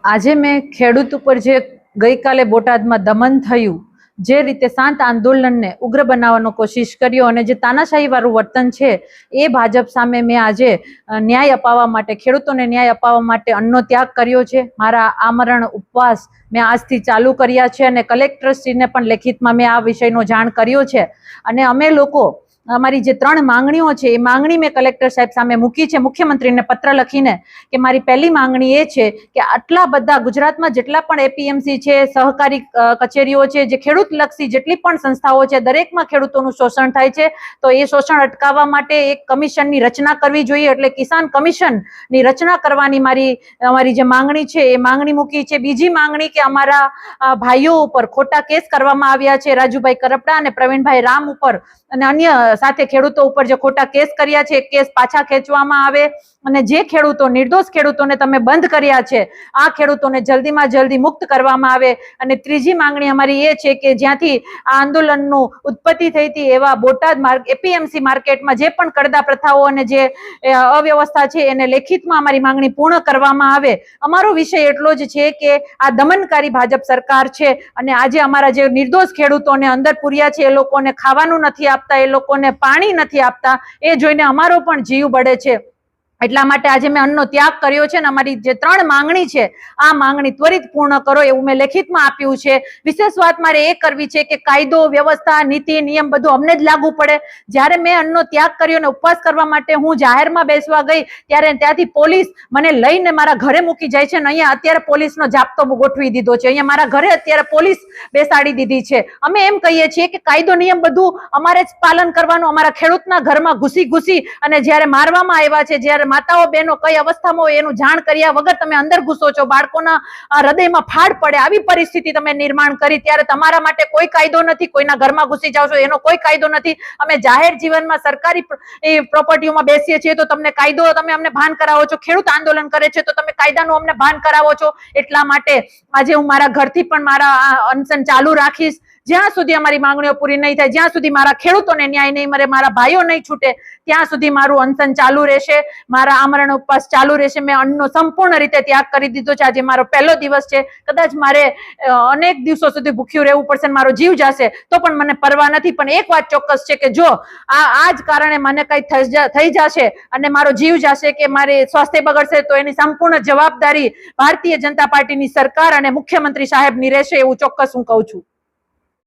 આજે મેં ખેડૂત ઉપર જે ગઈકાલે બોટાદમાં દમન થયું, જે રીતે શાંત આંદોલનને ઉગ્ર બનાવવાનો કોશિશ કર્યો અને જે તાનાશાહી વાળું વર્તન છે એ ભાજપ સામે મેં આજે ન્યાય અપાવવા માટે, ખેડૂતોને ન્યાય અપાવવા માટે અન્નનો ત્યાગ કર્યો છે। મારા આમરણ ઉપવાસ મેં આજથી ચાલુ કર્યા છે અને કલેક્ટરશ્રીને પણ લેખિતમાં મેં આ વિષયનો જાણ કર્યો છે અને અમે લોકો અમારી જે 3 માંગણીઓ છે એ માંગણી મેં કલેક્ટર સાહેબ સામે મૂકી છે, મુખ્યમંત્રીને પત્ર લખીને કે મારી પહેલી માંગણી એ છે કે આટલા બધા ગુજરાતમાં જેટલા પણ એપીએમસી છે, સહકારી કચેરીઓ છે, જે ખેડૂત લક્ષી જેટલી પણ સંસ્થાઓ છે, દરેકમાં ખેડૂતોનું શોષણ થાય છે, તો એ શોષણ અટકાવવા માટે એક કમિશનની રચના કરવી જોઈએ, એટલે કિસાન કમિશનની રચના કરવાની અમારી જે માંગણી છે એ માંગણી મૂકી છે। બીજી માંગણી કે અમારા ભાઈઓ ઉપર ખોટા કેસ કરવામાં આવ્યા છે, રાજુભાઈ કરપડા અને પ્રવીણભાઈ રામ ઉપર અને અન્ય સાથે ખેડૂતો ઉપર જે ખોટા કેસ કર્યા છે, કેસ પાછા ખેંચવામાં આવે અને જે ખેડૂતો, નિર્દોષ ખેડૂતોને તમે બંધ કર્યા છે, આ ખેડૂતોને જલ્દીમાં જલ્દી મુક્ત કરવામાં આવે। અને ત્રીજી માંગણી અમારી એ છે કે જ્યાંથી આ આંદોલનનું ઉત્પત્તિ થઈ હતી એવા બોટાદ એપીએમસી માર્કેટમાં જે પણ કડદા પ્રથાઓ અને જે અવ્યવસ્થા છે એને લેખિતમાં અમારી માંગણી પૂર્ણ કરવામાં આવે। અમારો વિષય એટલો જ છે કે આ દમનકારી ભાજપ સરકાર છે અને આજે અમારા જે નિર્દોષ ખેડૂતોને અંદર પૂર્યા છે, એ લોકોને ખાવાનું નથી આપતા, એ લોકોને પાણી નથી આપતા, એ જોઈને અમારો પણ જીવ બળે છે। એટલા માટે આજે મેં અન્નનો ત્યાગ કર્યો છે અને અમારી જે 3 માંગણી છે આ માંગણી ત્વરિત પૂર્ણ કરો એવું મેં લેખિતમાં આપ્યું છે। વિશેષ વાત મારે એ કરવી છે કે કાયદો, વ્યવસ્થા, નીતિ, નિયમ બધું અમને જ લાગુ પડે। જ્યારે મેં અન્નનો ત્યાગ કર્યો અને ઉપવાસ કરવા માટે હું જાહેરમાં બેસવા ગઈ ત્યારે ત્યાંથી પોલીસ મને લઈને મારા ઘરે મૂકી જાય છે અને અહીંયા અત્યારે પોલીસનો જાપ્તો ગોઠવી દીધો છે, અહીંયા મારા ઘરે અત્યારે પોલીસ બેસાડી દીધી છે। અમે એમ કહીએ છીએ કે કાયદો, નિયમ બધું અમારે જ પાલન કરવાનું। અમારા ખેડૂતના ઘરમાં ઘૂસી અને જ્યારે મારવામાં આવ્યા છે, જ્યારે માતાઓ બહેનો કઈ અવસ્થામાં હોય એનું જાણ કર્યા વગર તમે અંદર ઘૂસો છો, બાળકોના હૃદયમાં ફાડ પડે આવી પરિસ્થિતિ તમે નિર્માણ કરી, ત્યારે તમારા માટે કોઈ કાયદો નથી, કોઈના ઘરમાં ઘૂસી જાવ છો એનો કોઈ કાયદો નથી। અમે જાહેર જીવનમાં સરકારી પ્રોપર્ટીઓમાં બેસીએ છીએ તો તમને કાયદો તમે અમને ભાન કરાવો છો, ખેડૂત આંદોલન કરે છે તો તમે કાયદાનું અમને ભાન કરાવો છો। એટલા માટે આજે હું મારા ઘરથી પણ મારા અનશન ચાલુ રાખીશ જ્યાં સુધી અમારી માંગણીઓ પૂરી નહીં થાય, જ્યાં સુધી મારા ખેડૂતોને ન્યાય નહીં મળે, મારા ભાઈઓ નહીં છૂટે, ત્યાં સુધી મારું અનશન ચાલુ રહેશે, મારા આમરણ ઉપવાસ ચાલુ રહેશે। મેં અન્નનો સંપૂર્ણ રીતે ત્યાગ કરી દીધો છે। આજે મારો પહેલો દિવસ છે, કદાચ મારે અનેક દિવસો સુધી ભૂખ્યું રહેવું પડશે, મારો જીવ જશે તો પણ મને પરવા નથી, પણ એક વાત ચોક્કસ છે કે જો આ જ કારણે મને કઈ થઈ જશે અને મારો જીવ જશે કે મારે સ્વાસ્થ્ય બગડશે તો એની સંપૂર્ણ જવાબદારી ભારતીય જનતા પાર્ટીની સરકાર અને મુખ્યમંત્રી સાહેબની રહેશે, એવું ચોક્કસ હું કહું છું।